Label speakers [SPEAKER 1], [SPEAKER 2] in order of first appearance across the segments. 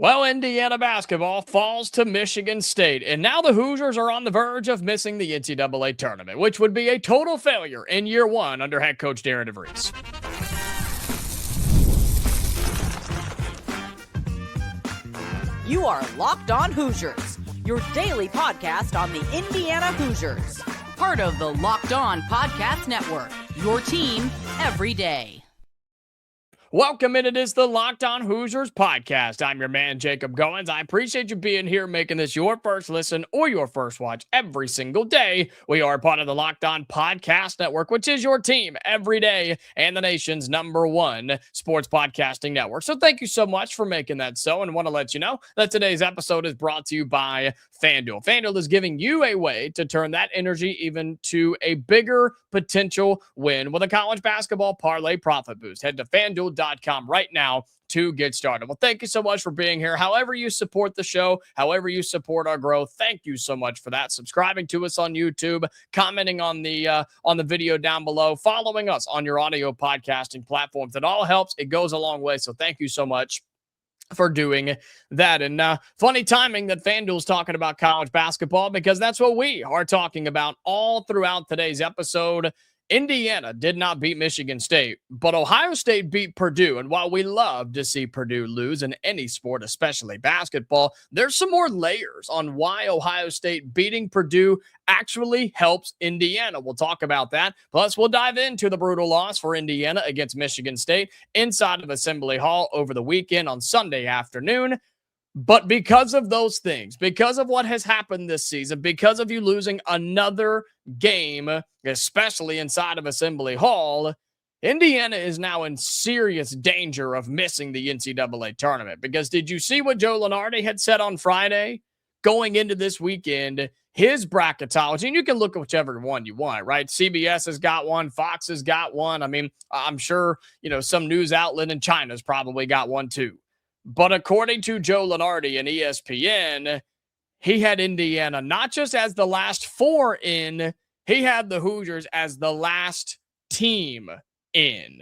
[SPEAKER 1] Well, Indiana basketball falls to Michigan State, and now the Hoosiers are on the verge of missing the NCAA tournament, which would be a total failure in year one under head coach Darian DeVries.
[SPEAKER 2] You are Locked On Hoosiers, your daily podcast on the Indiana Hoosiers. Part of the Locked On Podcast Network, your team every day.
[SPEAKER 1] Welcome in. It is the Locked On Hoosiers podcast. I'm your man, Jacob Goins. I appreciate you being here, making this your first listen or your first watch every single day. We are part of the Locked On Podcast Network, which is your team every day and the nation's #1 sports podcasting network. So thank you so much for making that so, and want to let you know that today's episode is brought to you by FanDuel. FanDuel is giving you a way to turn that energy even to a bigger potential win with a college basketball parlay profit boost. Head to FanDuel.com right now to get started. Well, thank you so much for being here. However you support the show, however you support our growth, thank you so much for that. Subscribing to us on YouTube, commenting on the video down below, following us on your audio podcasting platforms. It all helps. It goes a long way. So thank you so much for doing that. And funny timing that FanDuel's talking about college basketball, because that's what we are talking about all throughout today's episode. Indiana did not beat Michigan State, but Ohio State beat Purdue. And while we love to see Purdue lose in any sport, especially basketball, there's some more layers on why Ohio State beating Purdue actually helps Indiana. We'll talk about that. Plus, we'll dive into the brutal loss for Indiana against Michigan State inside of Assembly Hall over the weekend on Sunday afternoon. But because of those things, because of what has happened this season, because of you losing another game, especially inside of Assembly Hall, Indiana is now in serious danger of missing the NCAA tournament. Because did you see what Joe Lunardi had said on Friday going into this weekend? His bracketology, and you can look at whichever one you want, right? CBS has got one, Fox has got one. I mean, I'm sure, some news outlet in China has probably got one too. But according to Joe Lunardi and ESPN, he had Indiana not just as the last four in, he had the Hoosiers as the last team in.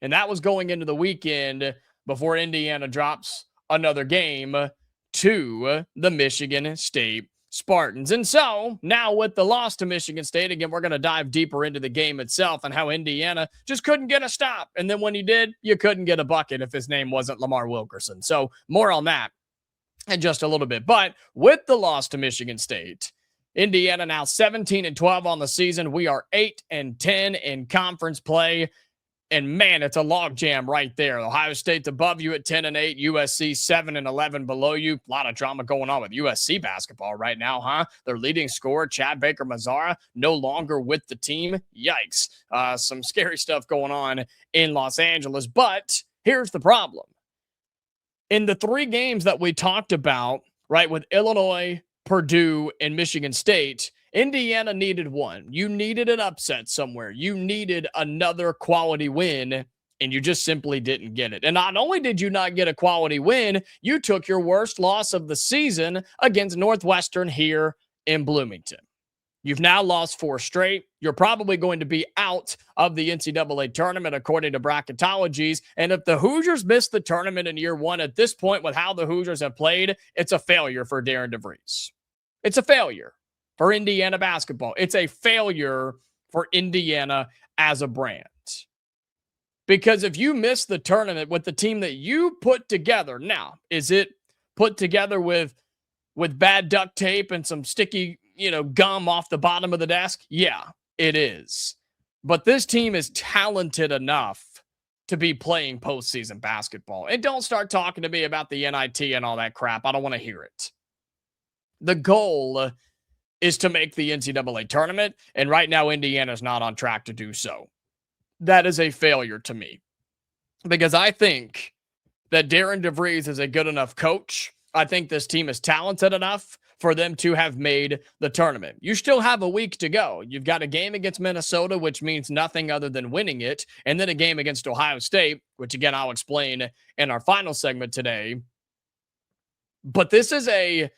[SPEAKER 1] And that was going into the weekend before Indiana drops another game to the Michigan State Spartans. And so now with the loss to Michigan State, again, we're going to dive deeper into the game itself and how Indiana just couldn't get a stop. And then when you did, you couldn't get a bucket if his name wasn't Lamar Wilkerson. So more on that in just a little bit. But with the loss to Michigan State, Indiana now 17-12 on the season. We are 8-10 in conference play. And man, it's a logjam right there. Ohio State's above you at 10-8, USC 7-11 below you. A lot of drama going on with USC basketball right now, huh? Their leading scorer, Chad Baker-Mazara, no longer with the team. Yikes. Some scary stuff going on in Los Angeles. But here's the problem. In the three games that we talked about, right, with Illinois, Purdue, and Michigan State, Indiana needed one. You needed an upset somewhere. You needed another quality win, and you just simply didn't get it. And not only did you not get a quality win, you took your worst loss of the season against Northwestern here in Bloomington. You've now lost 4 straight. You're probably going to be out of the NCAA tournament, according to bracketologies. And if the Hoosiers miss the tournament in year one at this point with how the Hoosiers have played, it's a failure for Darian DeVries. It's a failure for Indiana basketball. It's a failure for Indiana as a brand. Because if you miss the tournament with the team that you put together, now, is it put together with bad duct tape and some sticky, gum off the bottom of the desk? Yeah, it is. But this team is talented enough to be playing postseason basketball. And don't start talking to me about the NIT and all that crap. I don't want to hear it. The goal is to make the NCAA tournament, and right now Indiana's not on track to do so. That is a failure to me, because I think that Darian DeVries is a good enough coach. I think this team is talented enough for them to have made the tournament. You still have a week to go. You've got a game against Minnesota, which means nothing other than winning it, and then a game against Ohio State, which again I'll explain in our final segment today. But this is a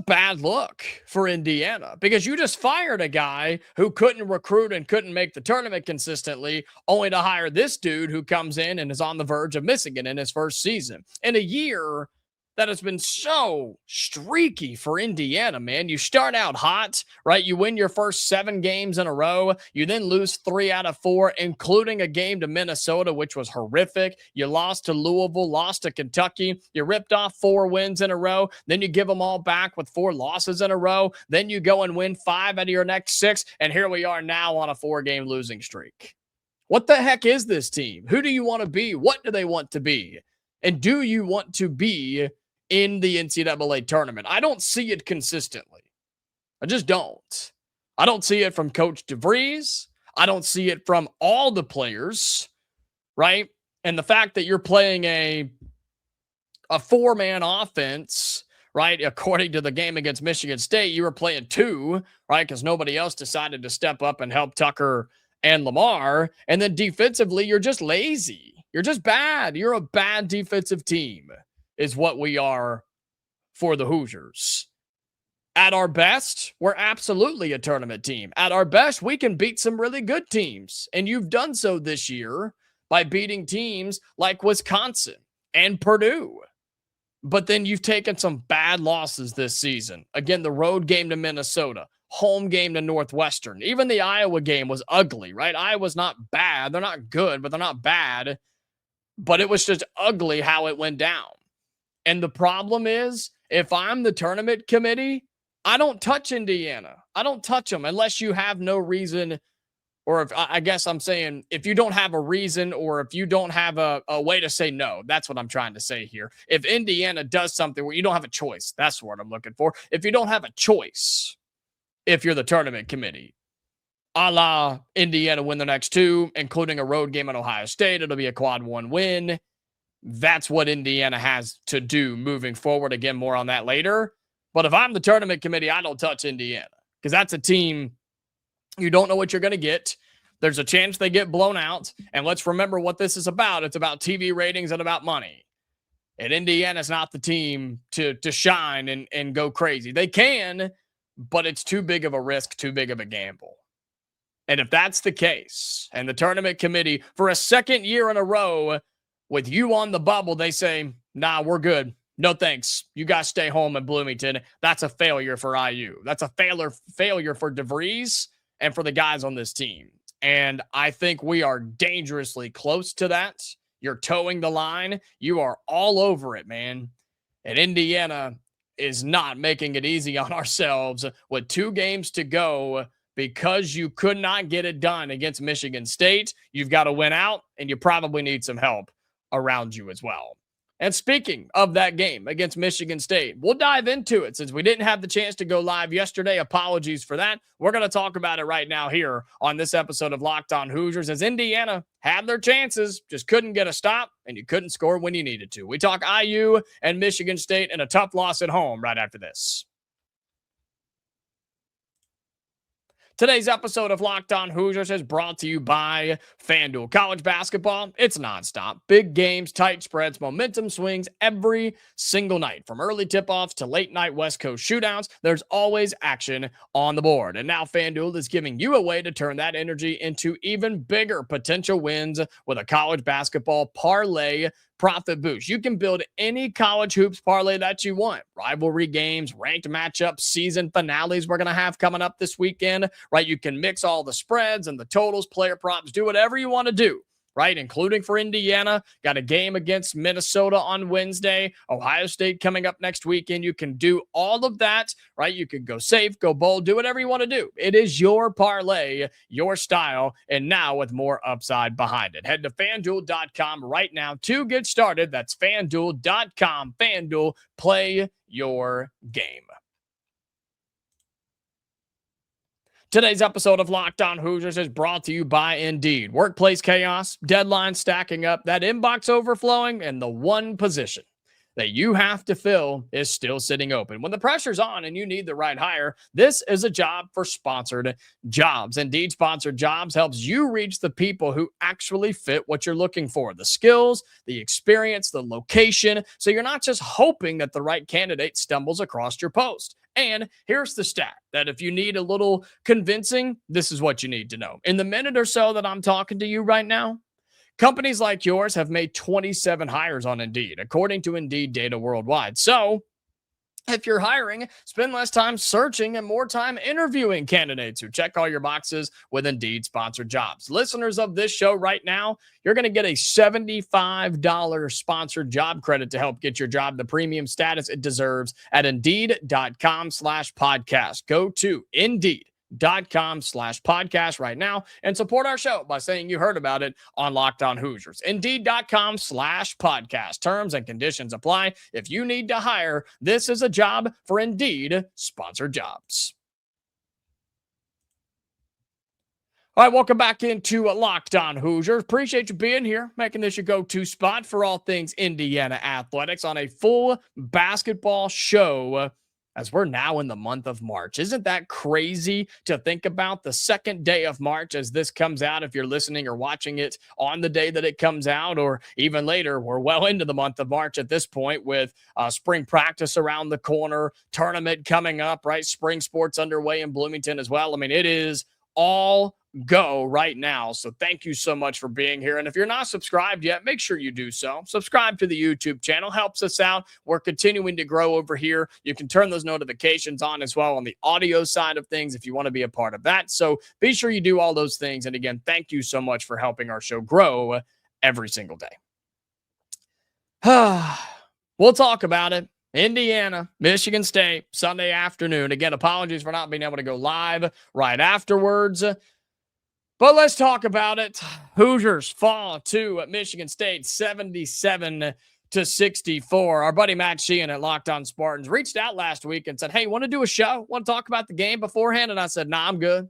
[SPEAKER 1] bad look for Indiana, because you just fired a guy who couldn't recruit and couldn't make the tournament consistently, only to hire this dude who comes in and is on the verge of missing it in his first season. In a year that has been so streaky for Indiana, man. You start out hot, right? You win your first 7 games in a row. You then lose 3 out of 4, including a game to Minnesota, which was horrific. You lost to Louisville, lost to Kentucky. You ripped off 4 wins in a row. Then you give them all back with 4 losses in a row. Then you go and win 5 out of your next 6. And here we are now on a 4-game losing streak. What the heck is this team? Who do you want to be? What do they want to be? And do you want to be in the NCAA tournament? I don't see it consistently. I just don't. I don't see it from Coach DeVries. I don't see it from all the players, right? And the fact that you're playing a 4-man offense, right? According to the game against Michigan State, you were playing 2, right? Because nobody else decided to step up and help Tucker and Lamar. And then defensively, you're just lazy. You're just bad. You're a bad defensive team is what we are for the Hoosiers. At our best, we're absolutely a tournament team. At our best, we can beat some really good teams. And you've done so this year by beating teams like Wisconsin and Purdue. But then you've taken some bad losses this season. Again, the road game to Minnesota, home game to Northwestern. Even the Iowa game was ugly, right? Iowa's not bad. They're not good, but they're not bad. But it was just ugly how it went down. And the problem is, if I'm the tournament committee, I don't touch Indiana. I don't touch them unless you have no reason, or if I guess I'm saying if you don't have a reason or if you don't have a way to say no. That's what I'm trying to say here. If Indiana does something where you don't have a choice, that's what I'm looking for. If you don't have a choice, if you're the tournament committee, a la Indiana win the next 2, including a road game at Ohio State, it'll be a quad 1 win. That's what Indiana has to do moving forward. Again, more on that later. But if I'm the tournament committee, I don't touch Indiana because that's a team you don't know what you're going to get. There's a chance they get blown out. And let's remember what this is about. It's about TV ratings and about money. And Indiana's not the team to shine and go crazy. They can, but it's too big of a risk, too big of a gamble. And if that's the case, and the tournament committee, for a second year in a row, with you on the bubble, they say, nah, we're good. No thanks. You guys stay home in Bloomington. That's a failure for IU. That's a failure for DeVries and for the guys on this team. And I think we are dangerously close to that. You're towing the line. You are all over it, man. And Indiana is not making it easy on ourselves with 2 games to go because you could not get it done against Michigan State. You've got to win out, and you probably need some help around you as well. And speaking of that game against Michigan State, we'll dive into it since we didn't have the chance to go live yesterday. Apologies for that. We're going to talk about it right now here on this episode of Locked On Hoosiers, as Indiana had their chances, just couldn't get a stop, and you couldn't score when you needed to. We talk IU and Michigan State and a tough loss at home right after this. Today's episode of Locked On Hoosiers is brought to you by FanDuel. College basketball, it's nonstop. Big games, tight spreads, momentum swings every single night. From early tip-offs to late-night West Coast shootouts, there's always action on the board. And now FanDuel is giving you a way to turn that energy into even bigger potential wins with a college basketball parlay profit boost. You can build any college hoops parlay that you want. Rivalry games, ranked matchups, season finales we're going to have coming up this weekend, right? You can mix all the spreads and the totals, player props, do whatever you want to do, right? Including for Indiana, got a game against Minnesota on Wednesday, Ohio State coming up next weekend. You can do all of that, right? You can go safe, go bold, do whatever you want to do. It is your parlay, your style, and now with more upside behind it. Head to FanDuel.com right now to get started. That's FanDuel.com. FanDuel, play your game. Today's episode of Locked On Hoosiers is brought to you by Indeed. Workplace chaos, deadlines stacking up, that inbox overflowing, and the one position that you have to fill is still sitting open. When the pressure's on and you need the right hire, this is a job for sponsored jobs. Indeed Sponsored Jobs helps you reach the people who actually fit what you're looking for. The skills, the experience, the location. So you're not just hoping that the right candidate stumbles across your post. And here's the stat that if you need a little convincing, this is what you need to know. In the minute or so that I'm talking to you right now, Companies like yours have made 27 hires on Indeed, according to Indeed data worldwide. So, if you're hiring, spend less time searching and more time interviewing candidates who check all your boxes with Indeed sponsored jobs. Listeners of this show right now, you're going to get a $75 sponsored job credit to help get your job the premium status it deserves at Indeed.com/podcast. Go to Indeed.com/podcast right now and support our show by saying you heard about it on Locked On Hoosiers. Indeed.com/podcast. Terms and conditions apply. If you need to hire, this is a job for Indeed sponsored jobs. All right, welcome back into Locked On Hoosiers. Appreciate you being here, making this your go-to spot for all things Indiana athletics on a full basketball show as we're now in the month of March. Isn't that crazy to think about? The second day of March as this comes out, if you're listening or watching it on the day that it comes out, or even later, we're well into the month of March at this point with spring practice around the corner, tournament coming up, right? Spring sports underway in Bloomington as well. I mean, it is all go right now. So thank you so much for being here. And if you're not subscribed yet, make sure you do so. Subscribe to the YouTube channel. Helps us out. We're continuing to grow over here. You can turn those notifications on as well on the audio side of things if you want to be a part of that. So be sure you do all those things. And again, thank you so much for helping our show grow every single day. We'll talk about it. Indiana, Michigan State, Sunday afternoon. Again, apologies for not being able to go live right afterwards. But let's talk about it. Hoosiers fall to Michigan State 77-64. Our buddy Matt Sheehan at Locked On Spartans reached out last week and said, hey, want to do a show? Want to talk about the game beforehand? And I said, nah, I'm good.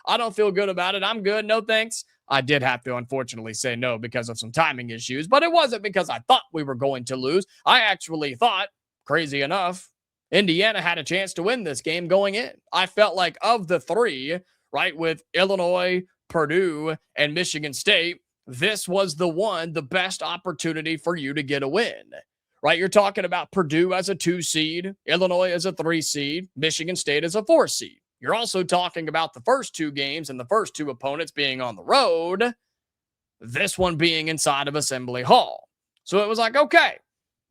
[SPEAKER 1] I don't feel good about it. I'm good. No thanks. I did have to unfortunately say no because of some timing issues, but it wasn't because I thought we were going to lose. I actually thought, crazy enough, Indiana had a chance to win this game going in. I felt like of the three, right, with Illinois, Purdue, and Michigan State, this was the best opportunity for you to get a win, right? You're talking about Purdue as a 2 seed, Illinois as a 3 seed, Michigan State as a 4 seed. You're also talking about the first 2 games and the first 2 opponents being on the road, this one being inside of Assembly Hall. So it was like, okay,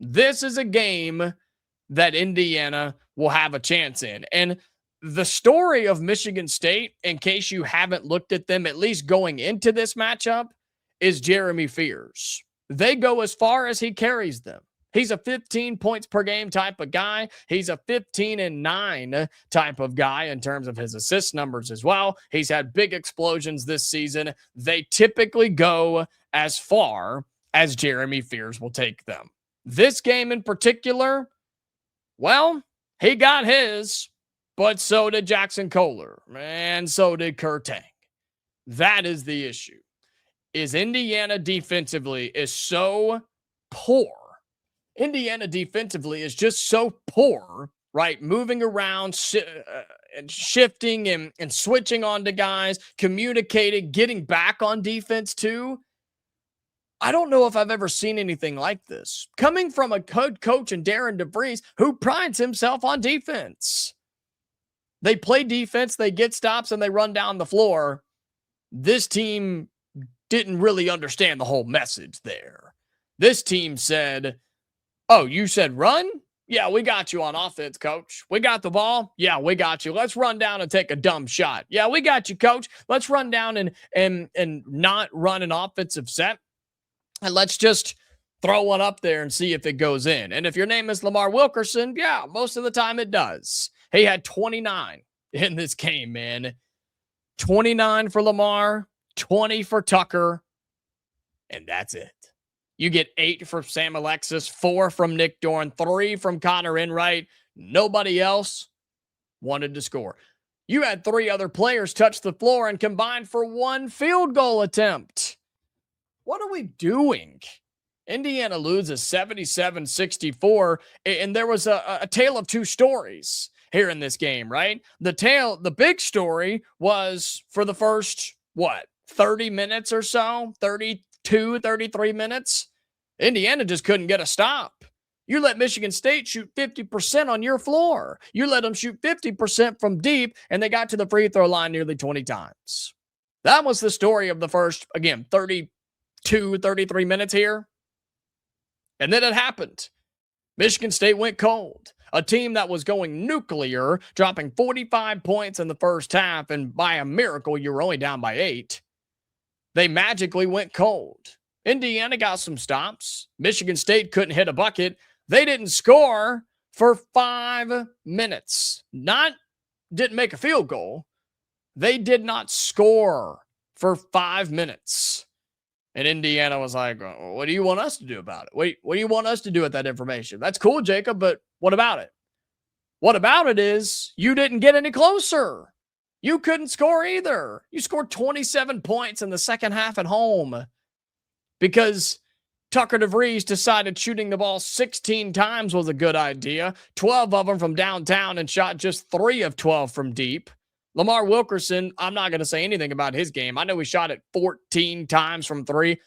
[SPEAKER 1] this is a game that Indiana will have a chance in. And the story of Michigan State, in case you haven't looked at them, at least going into this matchup, is Jeremy Fears. They go as far as he carries them. He's a 15 points per game type of guy. He's a 15-9 type of guy in terms of his assist numbers as well. He's had big explosions this season. They typically go as far as Jeremy Fears will take them. This game in particular, well, he got his, but so did Jackson Kohler, and so did Kurtang. That is the issue. Is Indiana defensively is so poor. Indiana defensively is just so poor, right? Moving around, and shifting and switching onto guys, communicating, getting back on defense too. I don't know if I've ever seen anything like this. Coming from a coach in Darian DeVries who prides himself on defense. They play defense, they get stops, and they run down the floor. This team didn't really understand the whole message there. This team said, oh, you said run? Yeah, we got you on offense, coach. We got the ball? Yeah, we got you. Let's run down and take a dumb shot. Yeah, we got you, coach. Let's run down and not run an offensive set. And let's just throw one up there and see if it goes in. And if your name is Lamar Wilkerson, yeah, most of the time it does. He had 29 in this game, man. 29 for Lamar, 20 for Tucker, and that's it. You get 8 from Sam Alexis, 4 from Nick Dorn, 3 from Connor Enright. Nobody else wanted to score. You had 3 other players touch the floor and combined for 1 field goal attempt. What are we doing? Indiana loses 77-64, and there was a tale of 2 stories here in this game, right? The big story was for the first, 30 minutes or so, 32, 33 minutes, Indiana just couldn't get a stop. You let Michigan State shoot 50% on your floor. You let them shoot 50% from deep, and they got to the free throw line nearly 20 times. That was the story of the first, again, 32 33 minutes here. And then it happened. Michigan State went cold. A team that was going nuclear, dropping 45 points in the first half, and by a miracle, you were only down by 8. They magically went cold. Indiana got some stops. Michigan State couldn't hit a bucket. They didn't score for 5 minutes. Didn't make a field goal. They did not score for 5 minutes. And Indiana was like, what do you want us to do about it? What do you want us to do with that information? That's cool, Jacob, but what about it? What about it is you didn't get any closer. You couldn't score either. You scored 27 points in the second half at home because Tucker DeVries decided shooting the ball 16 times was a good idea, 12 of them from downtown, and shot just 3 of 12 from deep. Lamar Wilkerson, I'm not going to say anything about his game. I know he shot it 14 times from 3.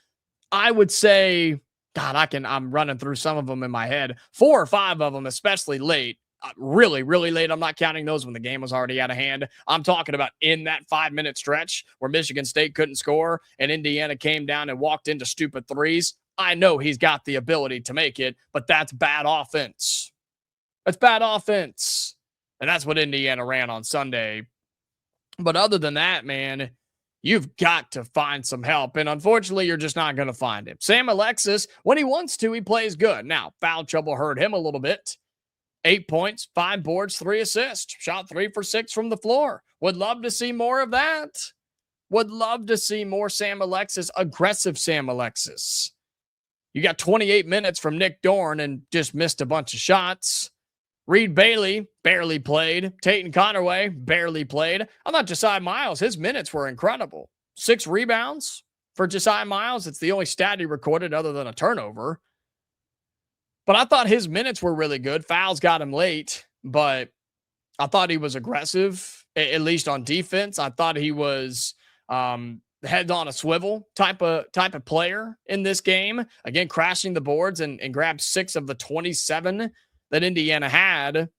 [SPEAKER 1] I would say, God, I'm running through some of them in my head. 4 or 5 of them, especially late. Really, really late. I'm not counting those when the game was already out of hand. I'm talking about in that 5-minute stretch where Michigan State couldn't score and Indiana came down and walked into stupid threes. I know he's got the ability to make it, but that's bad offense. That's bad offense. And that's what Indiana ran on Sunday. But other than that, man, you've got to find some help. And unfortunately, you're just not going to find him. Sam Alexis, when he wants to, he plays good. Now, foul trouble hurt him a little bit. 8 points, 5 boards, 3 assists. Shot 3 for 6 from the floor. Would love to see more of that. Would love to see more Sam Alexis, aggressive Sam Alexis. You got 28 minutes from Nick Dorn and just missed a bunch of shots. Reed Bailey barely played. Tatum Conaway barely played. I thought Josiah Miles, his minutes were incredible. 6 rebounds for Josiah Miles. It's the only stat he recorded other than a turnover. But I thought his minutes were really good. Fouls got him late, but I thought he was aggressive, at least on defense. I thought he was heads on a swivel type of player in this game. Again, crashing the boards and grabbed 6 of the 27 that Indiana had.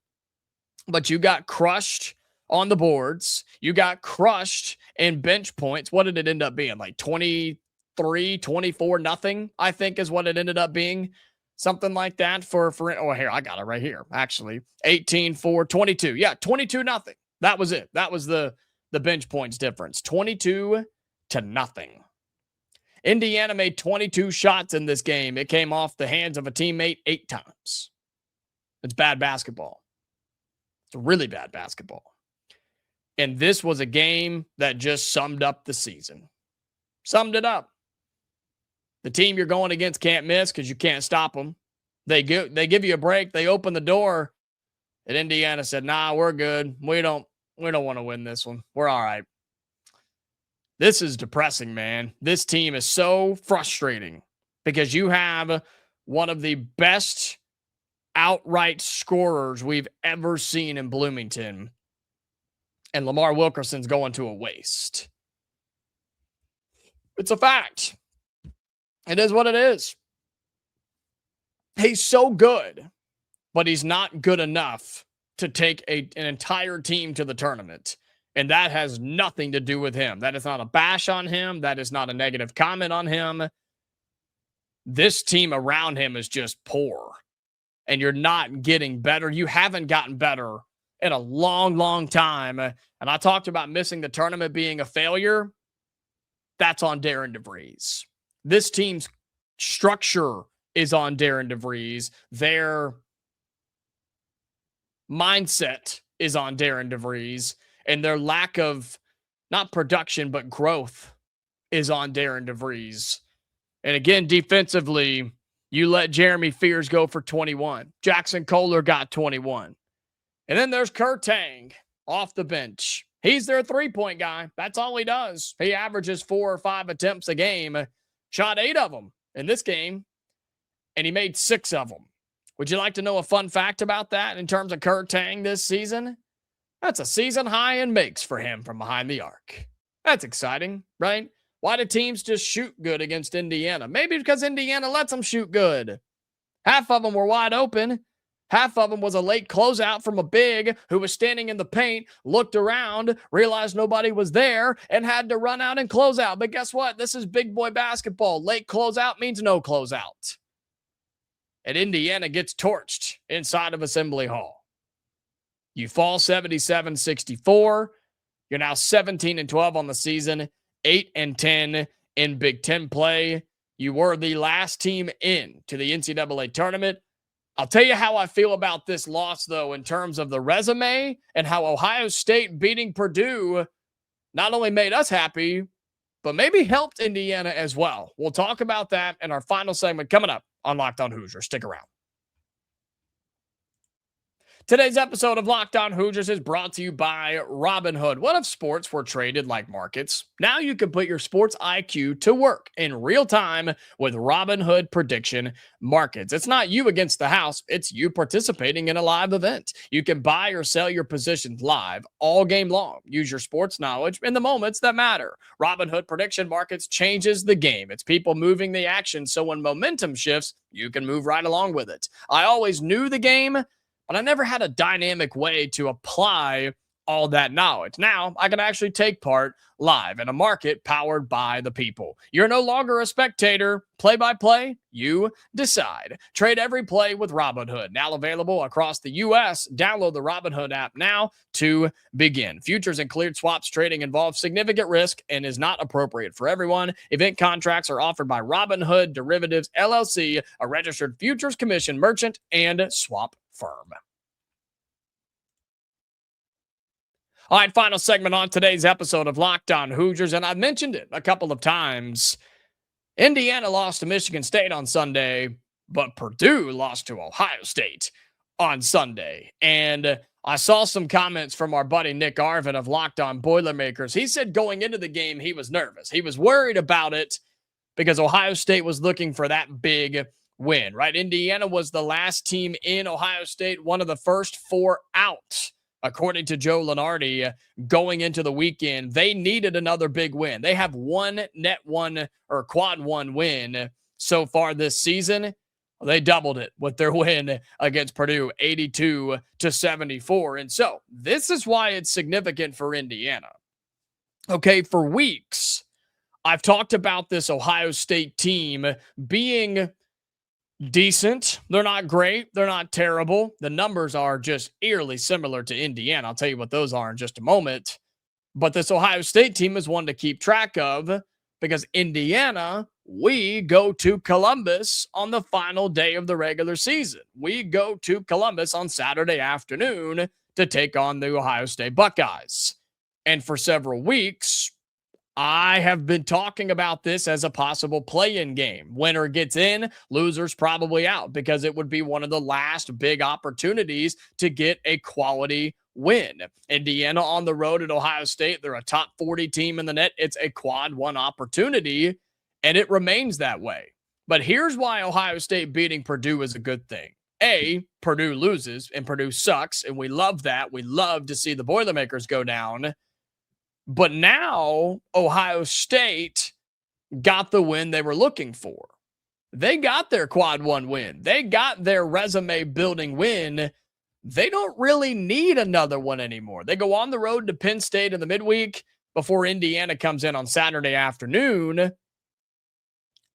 [SPEAKER 1] But you got crushed on the boards. You got crushed in bench points. What did it end up being? Like 23, 24, nothing, I think is what it ended up being. Something like that here, I got it right here, actually. 18-4, 22. Yeah, 22-0. That was it. That was the bench points difference. 22-0. Indiana made 22 shots in this game. It came off the hands of a teammate 8 times. It's bad basketball. It's really bad basketball. And this was a game that just summed up the season. Summed it up. The team you're going against can't miss because you can't stop them. They give you a break. They open the door. And Indiana said, nah, we're good. We don't want to win this one. We're all right. This is depressing, man. This team is so frustrating because you have one of the best outright scorers we've ever seen in Bloomington. And Lamar Wilkerson's going to a waste. It's a fact. It is what it is. He's so good, but he's not good enough to take an entire team to the tournament. And that has nothing to do with him. That is not a bash on him. That is not a negative comment on him. This team around him is just poor. And you're not getting better. You haven't gotten better in a long, long time. And I talked about missing the tournament being a failure. That's on Darian DeVries. This team's structure is on Darian DeVries. Their mindset is on Darian DeVries. And their lack of, not production, but growth is on Darian DeVries. And again, defensively, you let Jeremy Fears go for 21. Jackson Kohler got 21. And then there's Kurtang off the bench. He's their three-point guy. That's all he does. He averages 4 or 5 attempts a game. Shot 8 of them in this game, and he made 6 of them. Would you like to know a fun fact about that in terms of Kurtang this season? That's a season high in makes for him from behind the arc. That's exciting, right? Why do teams just shoot good against Indiana? Maybe because Indiana lets them shoot good. Half of them were wide open. Half of them was a late closeout from a big who was standing in the paint, looked around, realized nobody was there, and had to run out and close out. But guess what? This is big boy basketball. Late closeout means no closeout. And Indiana gets torched inside of Assembly Hall. You fall 77-64. You're now 17-12 on the season, 8-10 in Big Ten play. You were the last team in to the NCAA tournament. I'll tell you how I feel about this loss, though, in terms of the resume and how Ohio State beating Purdue not only made us happy, but maybe helped Indiana as well. We'll talk about that in our final segment coming up on Locked On Hoosiers. Stick around. Today's episode of Locked On Hoosiers is brought to you by Robinhood. What if sports were traded like markets? Now you can put your sports IQ to work in real time with Robinhood prediction markets. It's not you against the house. It's you participating in a live event. You can buy or sell your positions live all game long. Use your sports knowledge in the moments that matter. Robinhood prediction markets changes the game. It's people moving the action. So when momentum shifts, you can move right along with it. I always knew the game, but I never had a dynamic way to apply all that knowledge. Now I can actually take part live in a market powered by the people. You're no longer a spectator. Play by play, you decide. Trade every play with Robinhood. Now available across the U.S. Download the Robinhood app now to begin. Futures and cleared swaps trading involves significant risk and is not appropriate for everyone. Event contracts are offered by Robinhood Derivatives LLC, a registered futures commission merchant and swap firm. All right, final segment on today's episode of Locked On Hoosiers, and I've mentioned it a couple of times. Indiana lost to Michigan State on Sunday, but Purdue lost to Ohio State on Sunday. And I saw some comments from our buddy Nick Arvin of Locked On Boilermakers. He said going into the game, he was nervous. He was worried about it because Ohio State was looking for that big win, right? Indiana was the last team in. Ohio State, one of the first four out. According to Joe Lunardi, going into the weekend, they needed another big win. They have one net one or quad one win so far this season. They doubled it with their win against Purdue, 82-74. And so this is why it's significant for Indiana. Okay, for weeks, I've talked about this Ohio State team being decent. They're not great. They're not terrible. The numbers are just eerily similar to Indiana. I'll tell you what those are in just a moment. But this Ohio State team is one to keep track of because Indiana, we go to Columbus on the final day of the regular season. We go to Columbus on Saturday afternoon to take on the Ohio State Buckeyes. And for several weeks, I have been talking about this as a possible play-in game. Winner gets in, losers probably out, because it would be one of the last big opportunities to get a quality win. Indiana on the road at Ohio State, they're a top 40 team in the net. It's a quad one opportunity, and it remains that way. But here's why Ohio State beating Purdue is a good thing. A, Purdue loses, and Purdue sucks, and we love that. We love to see the Boilermakers go down. But now Ohio State got the win they were looking for. They got their quad one win. They got their resume building win. They don't really need another one anymore. They go on the road to Penn State in the midweek before Indiana comes in on Saturday afternoon.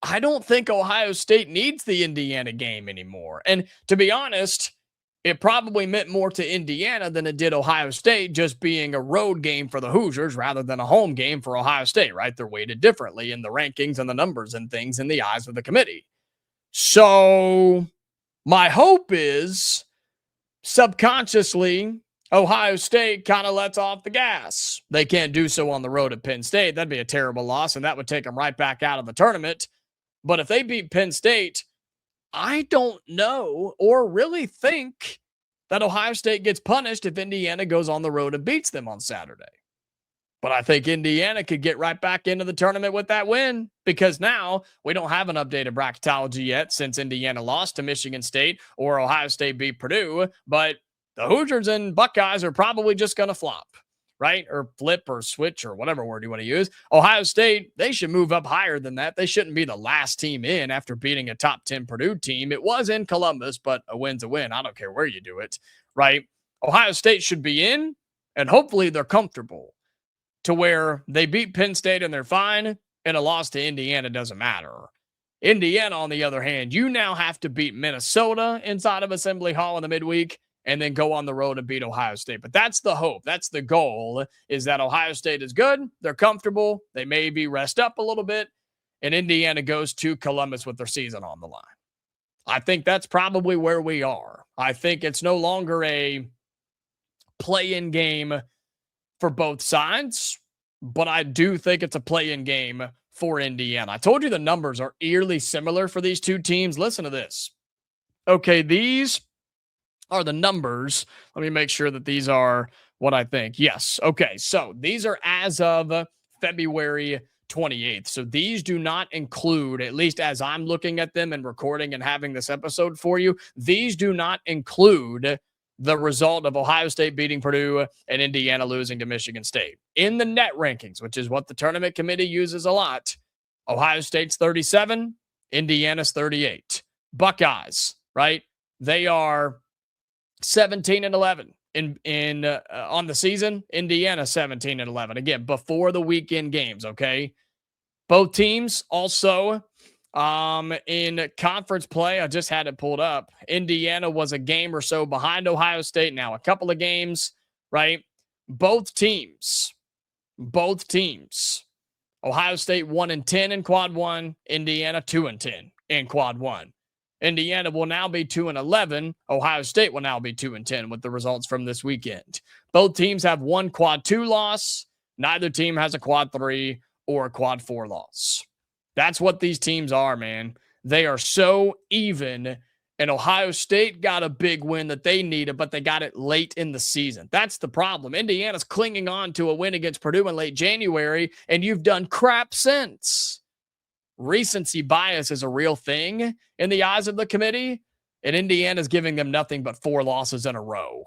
[SPEAKER 1] I don't think Ohio State needs the Indiana game anymore. And to be honest, it probably meant more to Indiana than it did Ohio State, just being a road game for the Hoosiers rather than a home game for Ohio State, right? They're weighted differently in the rankings and the numbers and things in the eyes of the committee. So my hope is subconsciously Ohio State kind of lets off the gas. They can't do so on the road at Penn State. That'd be a terrible loss, and that would take them right back out of the tournament. But if they beat Penn State, I don't know or really think that Ohio State gets punished if Indiana goes on the road and beats them on Saturday. But I think Indiana could get right back into the tournament with that win because now we don't have an updated bracketology yet since Indiana lost to Michigan State or Ohio State beat Purdue. But the Hoosiers and Buckeyes are probably just going to flop, right? Or flip or switch or whatever word you want to use. Ohio State, they should move up higher than that. They shouldn't be the last team in after beating a top 10 Purdue team. It was in Columbus, but a win's a win. I don't care where you do it, right? Ohio State should be in, and hopefully they're comfortable to where they beat Penn State and they're fine, and a loss to Indiana doesn't matter. Indiana, on the other hand, you now have to beat Minnesota inside of Assembly Hall in the midweek and then go on the road and beat Ohio State. But that's the hope. That's the goal, is that Ohio State is good. They're comfortable. They maybe rest up a little bit, and Indiana goes to Columbus with their season on the line. I think that's probably where we are. I think it's no longer a play-in game for both sides, but I do think it's a play-in game for Indiana. I told you the numbers are eerily similar for these two teams. Listen to this. Okay, these are the numbers. Let me make sure that these are what I think. Yes. Okay, so these are as of February 28th. So these do not include, at least as I'm looking at them and recording and having this episode for you, these do not include the result of Ohio State beating Purdue and Indiana losing to Michigan State. In the net rankings, which is what the tournament committee uses a lot, Ohio State's 37, Indiana's 38. Buckeyes, right? They are 17-11 on the season. Indiana 17-11. Again, before the weekend games, okay? Both teams also in conference play, I just had it pulled up. Indiana was a game or so behind Ohio State. Now a couple of games, right? Both teams. Ohio State 1-10 in quad one. Indiana 2-10 in quad one. Indiana will now be 2-11. Ohio State will now be 2-10 with the results from this weekend. Both teams have one quad two loss. Neither team has a quad three or a quad four loss. That's what these teams are, man. They are so even, and Ohio State got a big win that they needed, but they got it late in the season. That's the problem. Indiana's clinging on to a win against Purdue in late January, and you've done crap since. Recency bias is a real thing in the eyes of the committee, and Indiana's giving them nothing but 4 losses in a row.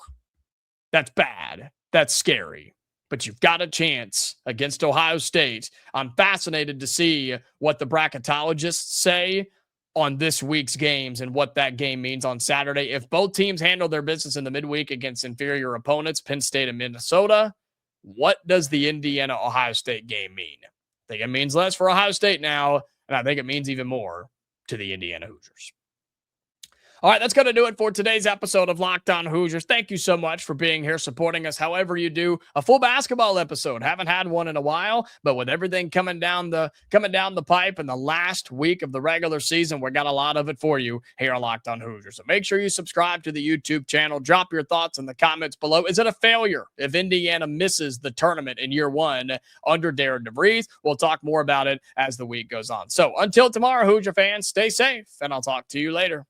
[SPEAKER 1] That's bad. That's scary. But you've got a chance against Ohio State. I'm fascinated to see what the bracketologists say on this week's games and what that game means on Saturday. If both teams handle their business in the midweek against inferior opponents, Penn State and Minnesota, what does the Indiana-Ohio State game mean? I think it means less for Ohio State now, and I think it means even more to the Indiana Hoosiers. All right, that's going to do it for today's episode of Locked On Hoosiers. Thank you so much for being here, supporting us however you do. A full basketball episode. Haven't had one in a while, but with everything coming down the pipe in the last week of the regular season, we got a lot of it for you here on Locked On Hoosiers. So make sure you subscribe to the YouTube channel. Drop your thoughts in the comments below. Is it a failure if Indiana misses the tournament in year one under Darian DeVries? We'll talk more about it as the week goes on. So until tomorrow, Hoosier fans, stay safe, and I'll talk to you later.